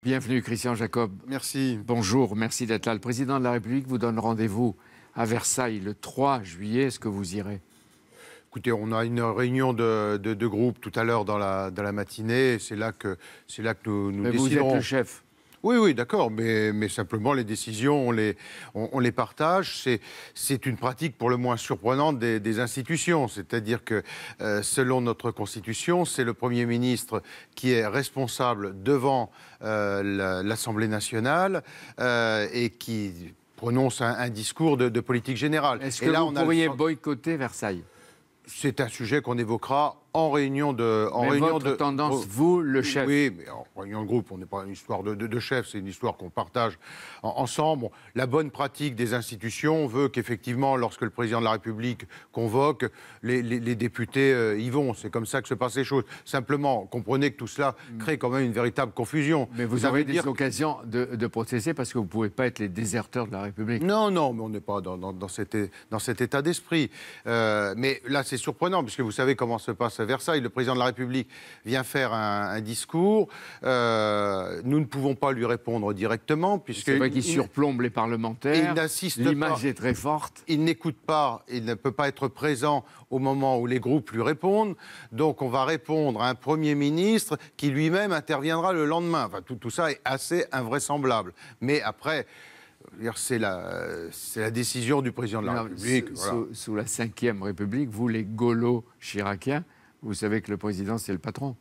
Bienvenue Christian Jacob. Merci. Bonjour, merci d'être là. Le président de la République vous donne rendez-vous à Versailles le 3 juillet. Est-ce que vous irez? Écoutez, on a une réunion de groupe tout à l'heure dans la matinée. C'est là que nous Mais déciderons. vous êtes le chef. Oui, d'accord, mais simplement les décisions, on les partage. C'est une pratique pour le moins surprenante des institutions. C'est-à-dire que, selon notre Constitution, c'est le Premier ministre qui est responsable devant l'Assemblée nationale et qui prononce un discours de politique générale. Est-ce que vous pourriez boycotter Versailles? C'est un sujet qu'on évoquera en réunion de... Votre tendance, vous, le chef. Oui, mais en réunion de groupe, on n'est pas une histoire de chef, c'est une histoire qu'on partage ensemble. Bon, la bonne pratique des institutions veut qu'effectivement, lorsque le président de la République convoque, les députés y vont. C'est comme ça que se passent les choses. Simplement, comprenez que tout cela crée quand même une véritable confusion. Mais vous avez des occasions de protester parce que vous ne pouvez pas être les déserteurs de la République. Non, mais on n'est pas dans cet état d'esprit. Mais là, c'est surprenant, puisque vous savez comment se passe à Versailles. Le président de la République vient faire un discours. Nous ne pouvons pas lui répondre directement, puisque... C'est vrai qu'il surplombe les parlementaires. L'image est très forte. Il n'écoute pas, il ne peut pas être présent au moment où les groupes lui répondent. Donc on va répondre à un Premier ministre qui lui-même interviendra le lendemain. Enfin, tout ça est assez invraisemblable. Mais après... C'est la décision du président de la République. Sous la Ve République, vous, les Gaulo-Chiraciens, vous savez que le président, c'est le patron.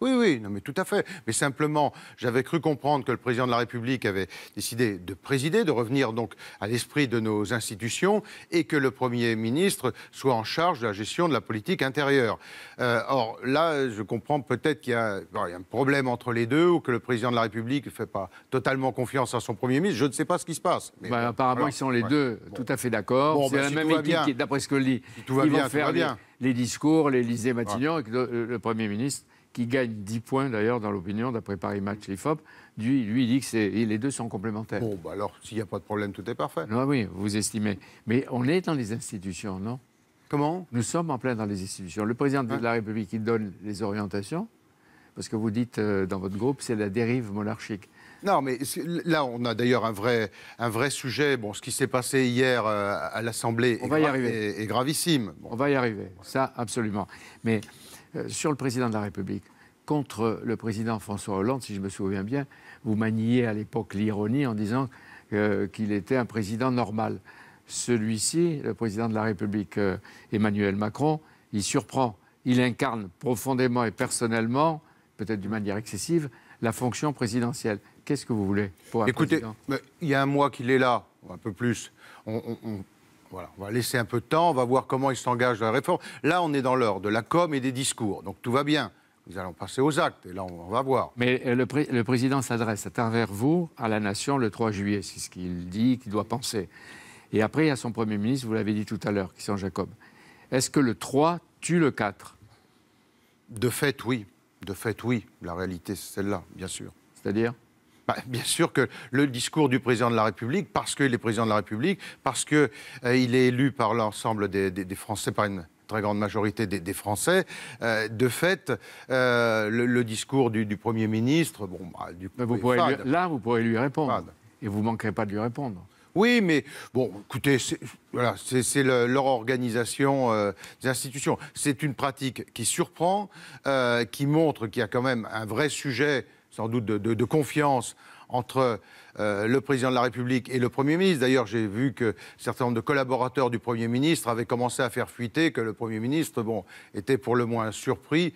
Oui, non, mais tout à fait. Mais simplement, j'avais cru comprendre que le président de la République avait décidé de présider, de revenir donc à l'esprit de nos institutions, et que le Premier ministre soit en charge de la gestion de la politique intérieure. Or, là, je comprends peut-être qu'il y a un problème entre les deux, ou que le président de la République ne fait pas totalement confiance à son Premier ministre. Je ne sais pas ce qui se passe. Mais apparemment, voilà. Ils sont les deux tout à fait d'accord. C'est la même équipe qui, d'après ce que je lis, qui vont faire les discours, l'Élysée-Matignon, avec le Premier ministre, qui gagne 10 points d'ailleurs dans l'opinion, d'après Paris Match, l'IFOP. Lui, il dit que les deux sont complémentaires. Bon, alors, s'il n'y a pas de problème, tout est parfait. Non, oui, vous estimez. Mais on est dans les institutions, non? Comment? Nous sommes en plein dans les institutions. Le président de la République, il donne les orientations, parce que vous dites dans votre groupe, c'est la dérive monarchique. Non, mais là, on a d'ailleurs un vrai sujet. Bon, ce qui s'est passé hier à l'Assemblée est gravissime. Bon. On va y arriver, ça, absolument. Mais... sur le président de la République, contre le président François Hollande, si je me souviens bien, vous maniez à l'époque l'ironie en disant qu'il était un président normal. Celui-ci, le président de la République, Emmanuel Macron, il surprend. Il incarne profondément et personnellement, peut-être d'une manière excessive, la fonction présidentielle. Qu'est-ce que vous voulez pour un président ? Écoutez, il y a un mois qu'il est là, un peu plus. Voilà, on va laisser un peu de temps, on va voir comment il s'engage dans la réforme. Là, on est dans l'heure de la com et des discours, donc tout va bien. Nous allons passer aux actes, et là, on va voir. Mais le président s'adresse à travers vous, à la nation, le 3 juillet. C'est ce qu'il dit, qu'il doit penser. Et après, il y a son Premier ministre, vous l'avez dit tout à l'heure, Christian Jacob. Est-ce que le 3 tue le 4 ? De fait, oui. La réalité, c'est celle-là, bien sûr. C'est-à-dire ? Bien sûr que le discours du président de la République, parce qu'il est président de la République, parce qu'il est élu par l'ensemble des Français, par une très grande majorité des Français, de fait, le discours du Premier ministre, bon, du coup, vous pourrez lui répondre. Fade. Et vous ne manquerez pas de lui répondre. Oui, mais bon, écoutez, c'est leur organisation des institutions. C'est une pratique qui surprend, qui montre qu'il y a quand même un vrai sujet, sans doute de confiance entre le président de la République et le Premier ministre. D'ailleurs, j'ai vu que certains nombre de collaborateurs du Premier ministre avaient commencé à faire fuiter que le Premier ministre, était pour le moins surpris.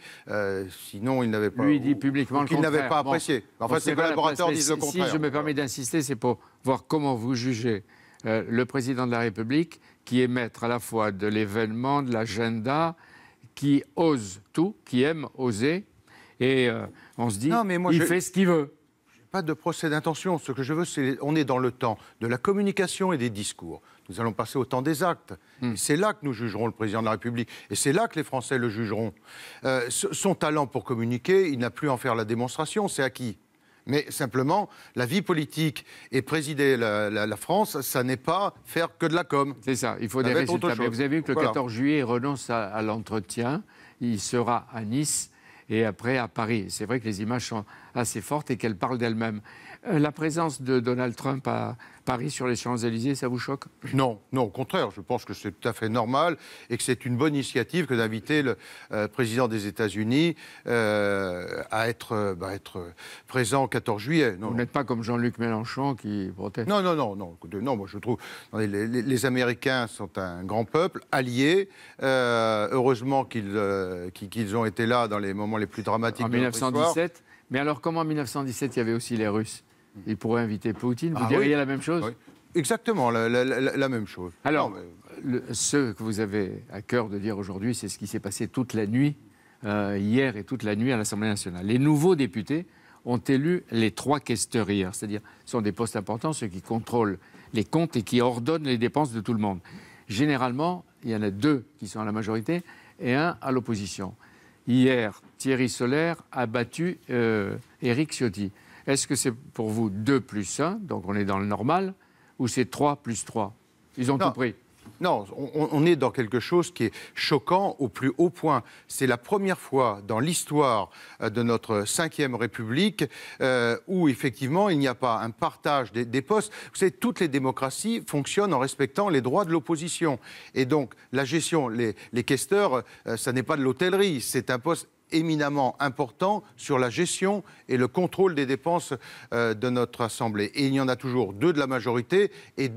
Sinon, il n'avait pas... Lui, il dit publiquement le contraire. Qu'il n'avait pas apprécié. Enfin, ses collaborateurs disent le contraire. Si je me permets d'insister, c'est pour voir comment vous jugez le président de la République, qui est maître à la fois de l'événement, de l'agenda, qui ose tout, qui aime oser, et on se dit, il fait ce qu'il veut. Pas de procès d'intention. Ce que je veux, c'est on est dans le temps de la communication et des discours. Nous allons passer au temps des actes. Et c'est là que nous jugerons le président de la République. Et c'est là que les Français le jugeront. Son talent pour communiquer, il n'a plus à en faire la démonstration, c'est acquis. Mais simplement, la vie politique et présider la France, ça n'est pas faire que de la com. C'est ça, il faut des résultats. Mais vous avez vu que le 14 juillet, il renonce à l'entretien. Il sera à Nice et après à Paris. C'est vrai que les images sont assez forte et qu'elle parle d'elle-même. La présence de Donald Trump à Paris sur les Champs-Élysées, ça vous choque? Non, non, au contraire, je pense que c'est tout à fait normal et que c'est une bonne initiative que d'inviter le président des États-Unis à être présent au 14 juillet. Non. Vous n'êtes pas comme Jean-Luc Mélenchon qui proteste? Non, non, non, non, non, moi je trouve les Américains sont un grand peuple, allié. Heureusement qu'ils ont été là dans les moments les plus dramatiques de notre histoire. 1917. Mais alors, comme en 1917, il y avait aussi les Russes, ils pourraient inviter Poutine. Vous diriez la même chose? Oui. Exactement, la même chose. Alors, ce que vous avez à cœur de dire aujourd'hui, c'est ce qui s'est passé toute la nuit, hier et toute la nuit à l'Assemblée nationale. Les nouveaux députés ont élu les 3 questeurs hier, c'est-à-dire ce sont des postes importants, ceux qui contrôlent les comptes et qui ordonnent les dépenses de tout le monde. Généralement, il y en a 2 qui sont à la majorité et 1 à l'opposition. Hier, Thierry Solère a battu Éric Ciotti. Est-ce que c'est pour vous 2 plus 1, donc on est dans le normal, ou c'est 3 plus 3? Ils ont tout pris. Non, on est dans quelque chose qui est choquant au plus haut point. C'est la première fois dans l'histoire de notre 5e République où, effectivement, il n'y a pas un partage des postes. Vous savez, toutes les démocraties fonctionnent en respectant les droits de l'opposition. Et donc, la gestion, les questeurs, ça n'est pas de l'hôtellerie, c'est un poste éminemment important sur la gestion et le contrôle des dépenses de notre Assemblée. Et il y en a toujours 2 de la majorité et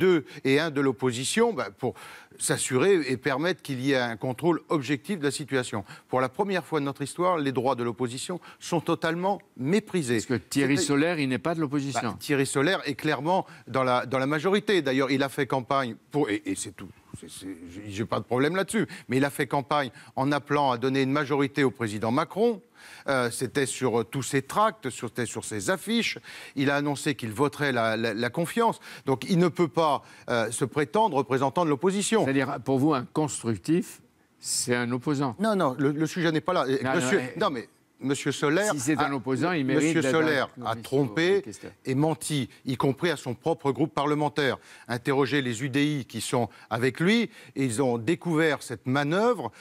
1 de l'opposition pour s'assurer et permettre qu'il y ait un contrôle objectif de la situation. Pour la première fois de notre histoire, les droits de l'opposition sont totalement méprisés. Parce que Thierry Solère, il n'est pas de l'opposition. Thierry Solère est clairement dans la majorité. D'ailleurs, il a fait campagne pour... Et c'est tout. Je n'ai pas de problème là-dessus. Mais il a fait campagne en appelant à donner une majorité au président Macron. C'était sur tous ses tracts, c'était sur ses affiches. Il a annoncé qu'il voterait la confiance. Donc il ne peut pas se prétendre représentant de l'opposition. C'est-à-dire, pour vous, un constructif, c'est un opposant? Non, non, le sujet n'est pas là. Non, mais Monsieur Solère, si c'est un opposant, il mérite. Monsieur Solère a trompé et menti, y compris à son propre groupe parlementaire. Interrogez les UDI qui sont avec lui, et ils ont découvert cette manœuvre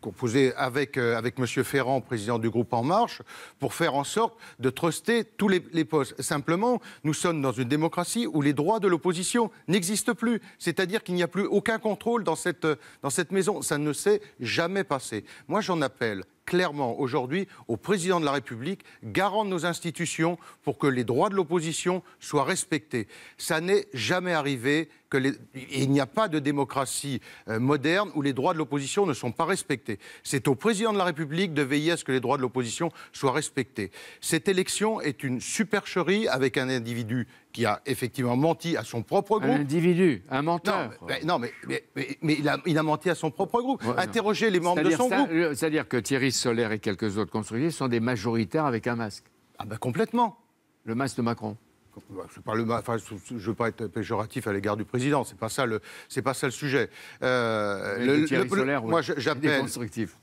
composée avec Monsieur Ferrand, président du groupe En Marche, pour faire en sorte de truster tous les postes. Simplement, nous sommes dans une démocratie où les droits de l'opposition n'existent plus. C'est-à-dire qu'il n'y a plus aucun contrôle dans cette maison. Ça ne s'est jamais passé. Moi, j'en appelle clairement aujourd'hui au président de la République, garant de nos institutions, pour que les droits de l'opposition soient respectés. Ça n'est jamais arrivé. Il n'y a pas de démocratie moderne où les droits de l'opposition ne sont pas respectés. C'est au président de la République de veiller à ce que les droits de l'opposition soient respectés. Cette élection est une supercherie avec un individu qui a effectivement menti à son propre groupe. Un individu, un menteur. Non, mais il a menti à son propre groupe. Ouais, interrogez les membres de son groupe. C'est-à-dire que Thierry Solère et quelques autres constructifs sont des majoritaires avec un masque. Ah ben complètement. Le masque de Macron. Je ne veux pas être péjoratif à l'égard du président, c'est pas ça le sujet. Thierry Solère, moi, j'appelle.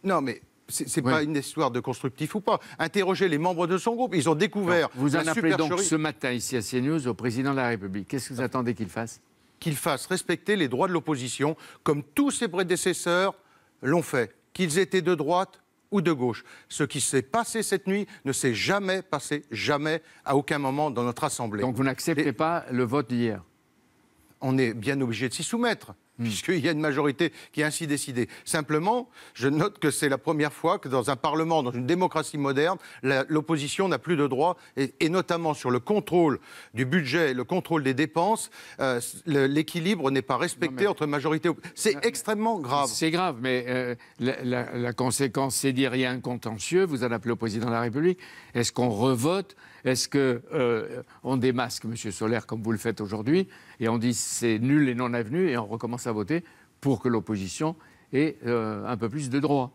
Non, mais c'est pas une histoire de constructif ou pas. Interrogez les membres de son groupe, ils ont découvert. Alors, vous en appelez donc ce matin ici à CNews au président de la République. Qu'est-ce que vous attendez qu'il fasse? Qu'il fasse respecter les droits de l'opposition, comme tous ses prédécesseurs l'ont fait, qu'ils étaient de droite ou de gauche. Ce qui s'est passé cette nuit ne s'est jamais passé, jamais, à aucun moment dans notre Assemblée. Donc vous n'acceptez pas le vote d'hier? On est bien obligé de s'y soumettre, puisqu'il y a une majorité qui a ainsi décidé. Simplement, je note que c'est la première fois que dans un Parlement, dans une démocratie moderne, l'opposition n'a plus de droit, et notamment sur le contrôle du budget, le contrôle des dépenses, l'équilibre n'est pas respecté entre majorité et opposition. C'est extrêmement grave. C'est grave, mais la conséquence, c'est dire il y a un contentieux, vous en appelez au président de la République, est-ce qu'on revote? Est-ce qu'on démasque M. Solère comme vous le faites aujourd'hui et on dit c'est nul et non avenu et on recommence à voter pour que l'opposition ait un peu plus de droits?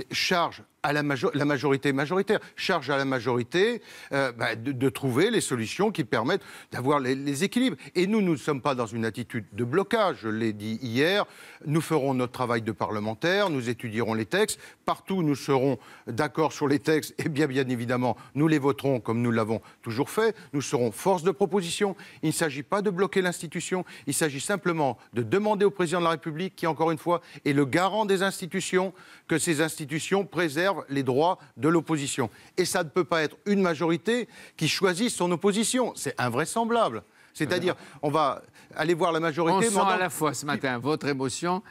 Charge à la majorité majoritaire, charge à la majorité de trouver les solutions qui permettent d'avoir les équilibres. Et nous ne sommes pas dans une attitude de blocage, je l'ai dit hier, nous ferons notre travail de parlementaire, nous étudierons les textes, partout où nous serons d'accord sur les textes, et bien évidemment, nous les voterons comme nous l'avons toujours fait, nous serons force de proposition, il ne s'agit pas de bloquer l'institution, il s'agit simplement de demander au président de la République, qui encore une fois est le garant des institutions, que ces institutions préservent préserve les droits de l'opposition. Et ça ne peut pas être une majorité qui choisit son opposition. C'est invraisemblable. C'est-à-dire, on va aller voir la majorité... On sent à la fois ce matin votre émotion,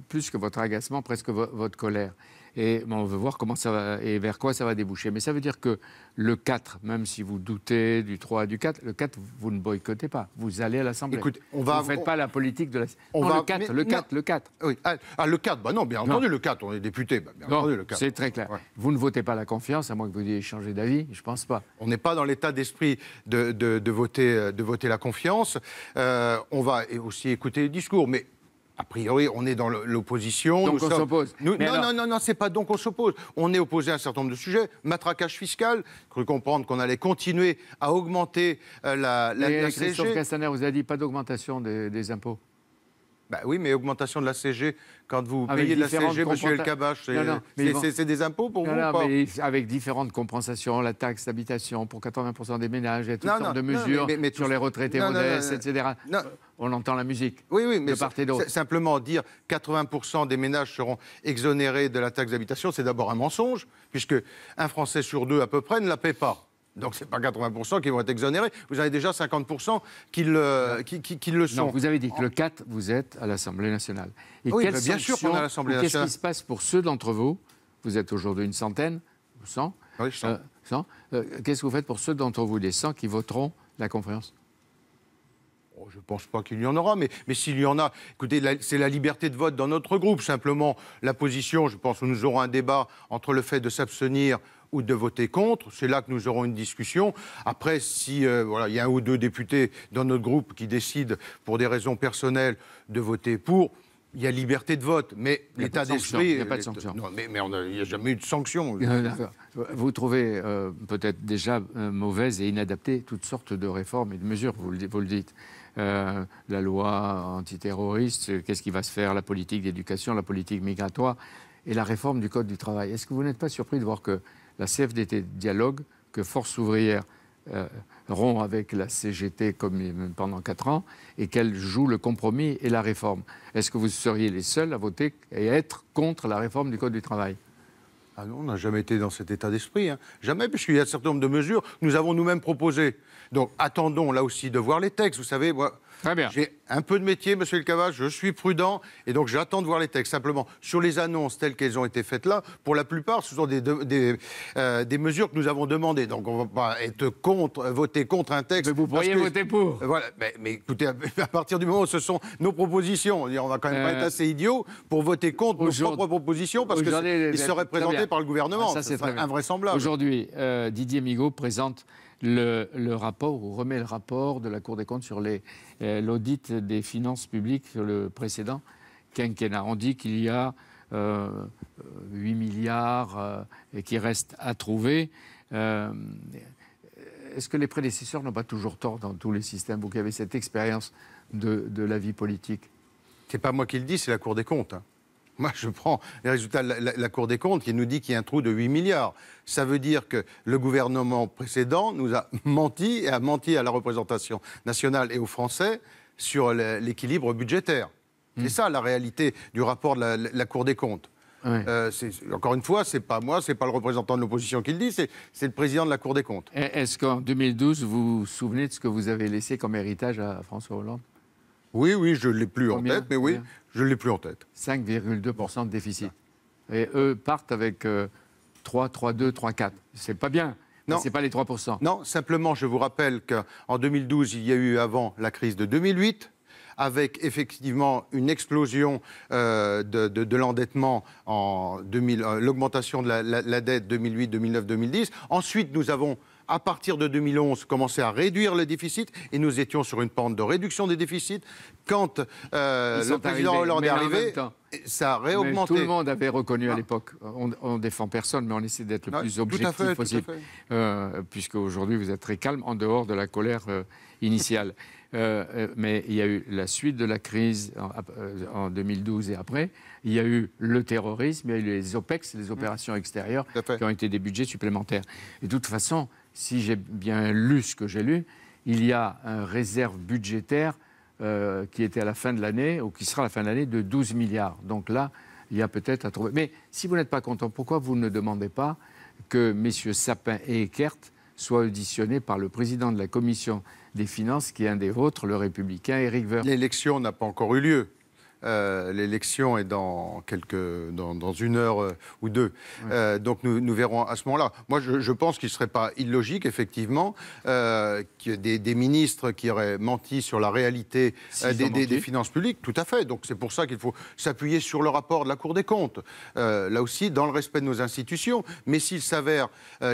plus que votre agacement, presque votre colère. Et on veut voir comment ça va et vers quoi ça va déboucher. Mais ça veut dire que le 4, même si vous doutez du 3 et du 4, le 4, vous ne boycottez pas. Vous allez à l'Assemblée. Écoute, vous ne faites pas la politique de la... le 4, le 4. Oui. Le 4, bah non, bien entendu, le 4, on est député. Bah, bien entendu, le 4. C'est très clair. Ouais. Vous ne votez pas la confiance, à moins que vous ayez changé d'avis, je ne pense pas. On n'est pas dans l'état d'esprit de voter la confiance. On va aussi écouter les discours, mais... A priori, on est dans l'opposition. Donc on s'oppose. Non, c'est pas donc on s'oppose. On est opposé à un certain nombre de sujets. Matraquage fiscal, j'ai cru comprendre qu'on allait continuer à augmenter la CSG. Christophe Castaner vous a dit pas d'augmentation des impôts. Bah oui, mais augmentation de la CSG, quand vous payez de la CSG, monsieur El Kabbach, c'est des impôts pour vous ou pas? Mais avec différentes compensations, la taxe d'habitation pour 80% des ménages, et toutes sortes de mesures sur les retraités modestes, etc. On entend la musique mais de part et d'autre. Simplement dire 80% des ménages seront exonérés de la taxe d'habitation, c'est d'abord un mensonge, puisque un Français sur deux à peu près ne la paie pas. Donc ce n'est pas 80% qui vont être exonérés. Vous avez déjà 50% qui le sont. Non, vous avez dit que le 4, vous êtes à l'Assemblée nationale. Et oui, bien sûr qu'on est à l'Assemblée nationale. Qu'est-ce qui se passe pour ceux d'entre vous? Vous êtes aujourd'hui une centaine, 100. Oui, 100. Qu'est-ce que vous faites pour ceux d'entre vous, les 100, qui voteront la confiance? Je ne pense pas qu'il y en aura, mais s'il y en a, écoutez, c'est la liberté de vote dans notre groupe. Simplement, la position, je pense que nous aurons un débat entre le fait de s'abstenir ou de voter contre. C'est là que nous aurons une discussion. Après, si il y a un ou deux députés dans notre groupe qui décident, pour des raisons personnelles, de voter pour, il y a liberté de vote. Mais l'état d'esprit... Il n'y a pas de sanction. Non, mais il n'y a jamais eu de sanction. Vous trouvez peut-être déjà mauvaises et inadaptées toutes sortes de réformes et de mesures, vous le dites. La loi antiterroriste, qu'est-ce qui va se faire, la politique d'éducation, la politique migratoire et la réforme du Code du travail. Est-ce que vous n'êtes pas surpris de voir que la CFDT dialogue, que Force ouvrière rompt avec la CGT comme pendant 4 ans et qu'elle joue le compromis et la réforme? Est-ce que vous seriez les seuls à voter et à être contre la réforme du Code du travail? Ah non, on n'a jamais été dans cet état d'esprit. Jamais, puisqu'il y a un certain nombre de mesures que nous avons nous-mêmes proposées. Donc attendons là aussi de voir les textes. Vous savez, moi, j'ai un peu de métier, monsieur El Kabbach, je suis prudent, et donc j'attends de voir les textes. Simplement, sur les annonces telles qu'elles ont été faites là, pour la plupart, ce sont des mesures que nous avons demandées. Donc on ne va pas être voter contre un texte. Mais vous pourriez voter pour. Voilà, mais écoutez, à partir du moment où ce sont nos propositions, on ne va quand même pas être assez idiots pour voter contre nos propres propositions, parce qu'ils seraient présentés par le gouvernement. Ça, c'est invraisemblable. Aujourd'hui, Didier Migaud présente le rapport, ou remet le rapport de la Cour des comptes sur l'audit des finances publiques sur le précédent quinquennat. On dit qu'il y a 8 milliards et qu'il reste à trouver. Est-ce que les prédécesseurs n'ont pas toujours tort dans tous les systèmes, vous qui avez cette expérience de la vie politique? C'est pas moi qui le dis, c'est la Cour des comptes. Moi, je prends les résultats de la Cour des comptes qui nous dit qu'il y a un trou de 8 milliards. Ça veut dire que le gouvernement précédent nous a menti et a menti à la représentation nationale et aux Français sur l'équilibre budgétaire. C'est ça la réalité du rapport de la Cour des comptes. Oui. Encore une fois, c'est pas moi, c'est pas le représentant de l'opposition qui le dit, c'est le président de la Cour des comptes. Est-ce qu'en 2012, vous vous souvenez de ce que vous avez laissé comme héritage à François Hollande? Oui, je ne l'ai plus en tête, mais oui, je ne l'ai plus en tête. 5,2% de déficit. Et eux partent avec 3,2, 3,4. C'est pas bien. Non. C'est pas les 3%. Non, simplement, je vous rappelle qu'en 2012, il y a eu avant la crise de 2008, avec effectivement une explosion de l'endettement, l'augmentation de la dette 2008, 2009, 2010. Ensuite, nous avons, à partir de 2011, commencé à réduire le déficit et nous étions sur une pente de réduction des déficits. Quand le président Hollande est arrivé, ça a réaugmenté. Tout le monde avait reconnu à l'époque, on ne défend personne, mais on essaie d'être le plus objectif possible, puisque aujourd'hui vous êtes très calme, en dehors de la colère initiale. Mais il y a eu la suite de la crise en 2012 et après. Il y a eu le terrorisme, il y a eu les OPEX, les opérations extérieures, qui ont été des budgets supplémentaires. Et de toute façon, si j'ai bien lu ce que j'ai lu, il y a une réserve budgétaire qui était à la fin de l'année, ou qui sera à la fin de l'année, de 12 milliards. Donc là, il y a peut-être à trouver. Mais si vous n'êtes pas content, pourquoi vous ne demandez pas que messieurs Sapin et Eckert soient auditionnés par le président de la commission des finances, qui est un des vôtres, le républicain Éric Woerth? L'élection n'a pas encore eu lieu. L'élection est dans une heure ou deux. Ouais. Donc nous verrons à ce moment-là. Moi, je pense qu'il ne serait pas illogique, effectivement, qu'il y ait des ministres qui auraient menti sur la réalité des finances publiques. Tout à fait. Donc c'est pour ça qu'il faut s'appuyer sur le rapport de la Cour des comptes. Là aussi, dans le respect de nos institutions. Mais s'il s'avère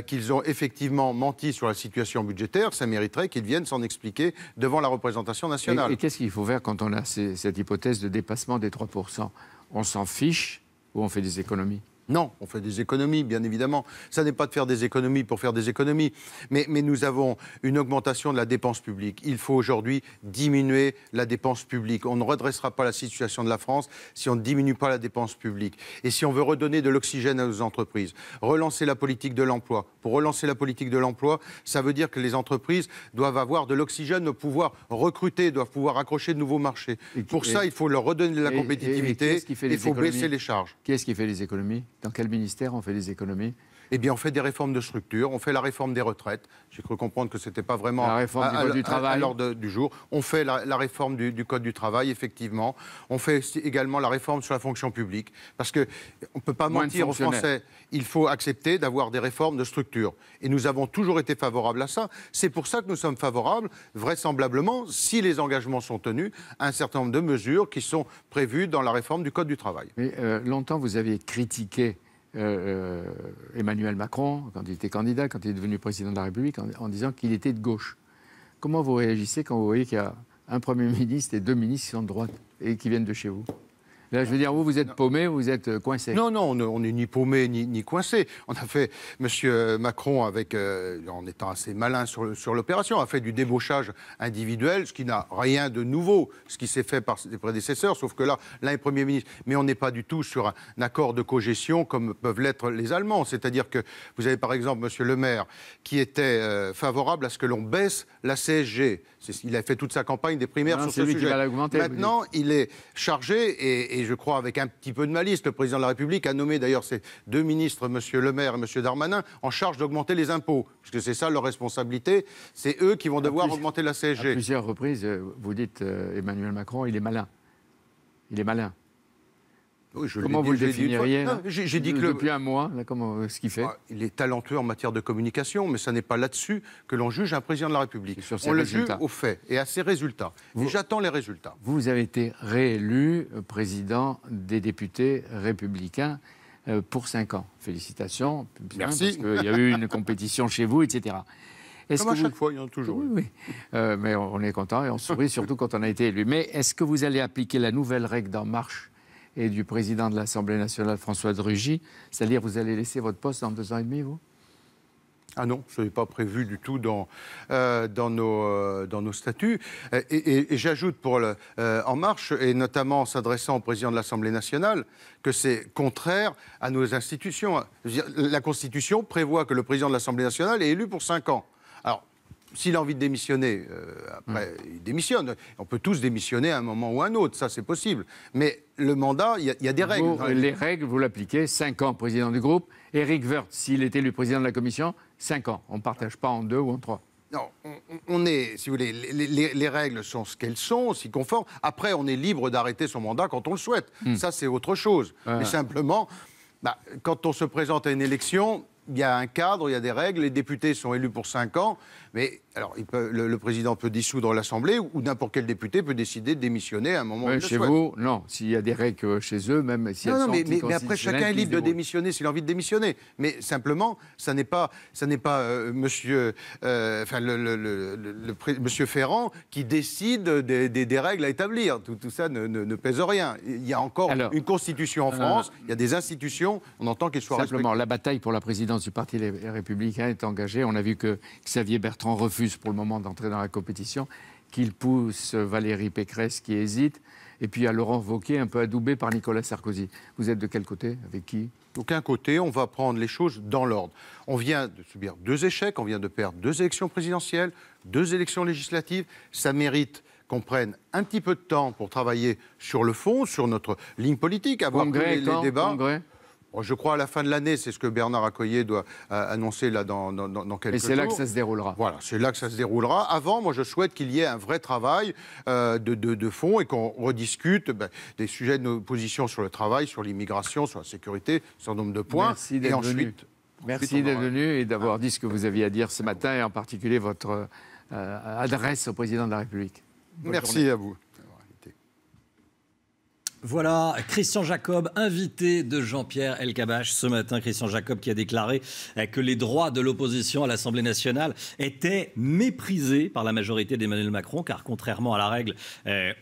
qu'ils ont effectivement menti sur la situation budgétaire, ça mériterait qu'ils viennent s'en expliquer devant la représentation nationale. Et qu'est-ce qu'il faut faire quand on a cette hypothèse de dépassement des 3%? On s'en fiche ou on fait des économies? Non, on fait des économies, bien évidemment. Ça n'est pas de faire des économies pour faire des économies. Mais nous avons une augmentation de la dépense publique. Il faut aujourd'hui diminuer la dépense publique. On ne redressera pas la situation de la France si on ne diminue pas la dépense publique. Et si on veut redonner de l'oxygène à nos entreprises, relancer la politique de l'emploi. Pour relancer la politique de l'emploi, ça veut dire que les entreprises doivent avoir de l'oxygène, doivent pouvoir recruter, doivent pouvoir accrocher de nouveaux marchés. Pour ça, il faut leur redonner de la compétitivité. Il faut baisser les charges. Qui est-ce qui fait les économies? Dans quel ministère on fait des économies? Eh bien, on fait des réformes de structure, on fait la réforme des retraites. J'ai cru comprendre que ce n'était pas vraiment la réforme du Code du travail à l'ordre du jour. On fait la réforme du Code du travail, effectivement. On fait également la réforme sur la fonction publique. Parce qu'on ne peut pas mentir aux Français. Il faut accepter d'avoir des réformes de structure. Et nous avons toujours été favorables à ça. C'est pour ça que nous sommes favorables, vraisemblablement, si les engagements sont tenus, à un certain nombre de mesures qui sont prévues dans la réforme du Code du travail. Mais longtemps, vous aviez critiqué Emmanuel Macron, quand il était candidat, quand il est devenu président de la République, en disant qu'il était de gauche. Comment vous réagissez quand vous voyez qu'il y a un Premier ministre et 2 ministres qui sont de droite et qui viennent de chez vous? Là, je veux dire, vous êtes paumé, vous êtes coincé. Non, on n'est ni paumé ni coincé. On a fait, M. Macron, en étant assez malin sur l'opération, a fait du débauchage individuel, ce qui n'a rien de nouveau, ce qui s'est fait par ses prédécesseurs, sauf que là, l'un est Premier ministre. Mais on n'est pas du tout sur un accord de cogestion comme peuvent l'être les Allemands. C'est-à-dire que vous avez par exemple M. Le Maire qui était favorable à ce que l'on baisse la CSG. Il a fait toute sa campagne des primaires sur ce sujet. Maintenant, il est chargé, et je crois avec un petit peu de malice, le président de la République a nommé d'ailleurs ces 2 ministres, M. Le Maire et M. Darmanin, en charge d'augmenter les impôts. Parce que c'est ça leur responsabilité. C'est eux qui vont devoir augmenter la CSG. À plusieurs reprises, vous dites Emmanuel Macron, il est malin. Il est malin. Oui, comment vous le définiriez J'ai dit que depuis un mois, là, ce qu'il fait. Il est talentueux en matière de communication, mais ce n'est pas là-dessus que l'on juge un président de la République. On le juge aux faits et à ses résultats. Et j'attends les résultats. Vous avez été réélu président des députés républicains pour 5 ans. Félicitations. Merci. Parce qu'il y a eu une compétition chez vous, etc. Comme à chaque fois, il y en a toujours eu. Oui. Mais on est content et on sourit, surtout quand on a été élu. Mais est-ce que vous allez appliquer la nouvelle règle d'En Marche et du président de l'Assemblée nationale, François de Rugy, c'est-à-dire vous allez laisser votre poste dans 2 ans et demi, vous? Ah non, ce n'est pas prévu du tout dans nos statuts. Et j'ajoute pour En Marche, et notamment en s'adressant au président de l'Assemblée nationale, que c'est contraire à nos institutions. La Constitution prévoit que le président de l'Assemblée nationale est élu pour 5 ans. Alors, s'il a envie de démissionner, après, il démissionne. On peut tous démissionner à un moment ou à un autre, ça c'est possible. Mais le mandat, il y a des règles. Les règles, vous l'appliquez, 5 ans président du groupe. Éric Woerth, s'il était élu président de la commission, 5 ans. On ne partage pas en 2 ou en 3. Non, on est, si vous voulez, les règles sont ce qu'elles sont, s'y conforment. Après, on est libre d'arrêter son mandat quand on le souhaite. Ça, c'est autre chose. Mais simplement, quand on se présente à une élection, il y a un cadre, il y a des règles, les députés sont élus pour 5 ans, mais alors le président peut dissoudre l'Assemblée ou n'importe quel député peut décider de démissionner à un moment où il le souhaite. Chez vous, non. S'il y a des règles chez eux, même si elles sont mais après, chacun est libre de démissionner s'il a envie de démissionner. Mais simplement, ça n'est pas monsieur Ferrand qui décide des règles à établir. Tout ça ne pèse rien. Il y a encore une constitution en France, il y a des institutions, on entend qu'elles soient respectées. Simplement, la bataille pour la présidence du Parti républicain est engagée. On a vu que Xavier Bertrand refuse pour le moment d'entrer dans la compétition, qu'il pousse Valérie Pécresse qui hésite, et puis il y a Laurent Wauquiez un peu adoubé par Nicolas Sarkozy. Vous êtes de quel côté? Avec qui? D'aucun côté, on va prendre les choses dans l'ordre. On vient de subir 2 échecs, on vient de perdre 2 élections présidentielles, 2 élections législatives. Ça mérite qu'on prenne un petit peu de temps pour travailler sur le fond, sur notre ligne politique, avoir Congrès, les débats. Congrès. Je crois à la fin de l'année, c'est ce que Bernard Accoyer doit annoncer là dans quelques jours. Et c'est là que ça se déroulera. Voilà, c'est là que ça se déroulera. Avant, moi, je souhaite qu'il y ait un vrai travail de fond et qu'on rediscute des sujets de nos positions sur le travail, sur l'immigration, sur la sécurité, sur un nombre de points. Merci d'être venu. Merci d'être venu et d'avoir dit ce que vous aviez à dire ce matin, et en particulier votre adresse au président de la République. Merci à vous. Voilà, Christian Jacob, invité de Jean-Pierre Elkabbach ce matin. Christian Jacob qui a déclaré que les droits de l'opposition à l'Assemblée nationale étaient méprisés par la majorité d'Emmanuel Macron, car contrairement à la règle,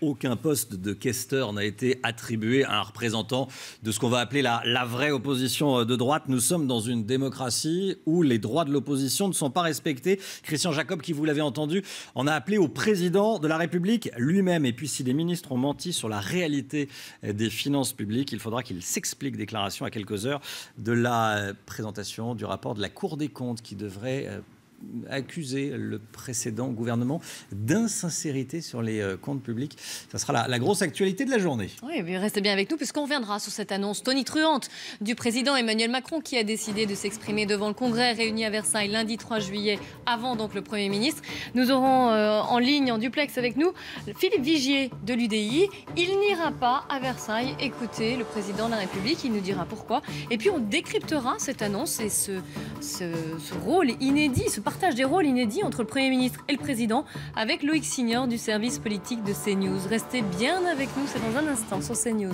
aucun poste de questeur n'a été attribué à un représentant de ce qu'on va appeler la vraie opposition de droite. Nous sommes dans une démocratie où les droits de l'opposition ne sont pas respectés. Christian Jacob, qui, vous l'avez entendu, en a appelé au président de la République lui-même. Et puis si les ministres ont menti sur la réalité des finances publiques, il faudra qu'il s'explique. Déclaration à quelques heures de la présentation du rapport de la Cour des comptes qui devrait accuser le précédent gouvernement d'insincérité sur les comptes publics. Ça sera la grosse actualité de la journée. Oui, mais restez bien avec nous puisqu'on reviendra sur cette annonce tonitruante du président Emmanuel Macron qui a décidé de s'exprimer devant le Congrès réuni à Versailles lundi 3 juillet, avant donc le Premier ministre. Nous aurons en ligne, en duplex avec nous, Philippe Vigier de l'UDI. Il n'ira pas à Versailles écouter le président de la République, il nous dira pourquoi. Et puis on décryptera cette annonce et ce rôle inédit, ce partage des rôles inédits entre le Premier ministre et le Président avec Loïc Signor du service politique de CNews. Restez bien avec nous, c'est dans un instant sur CNews.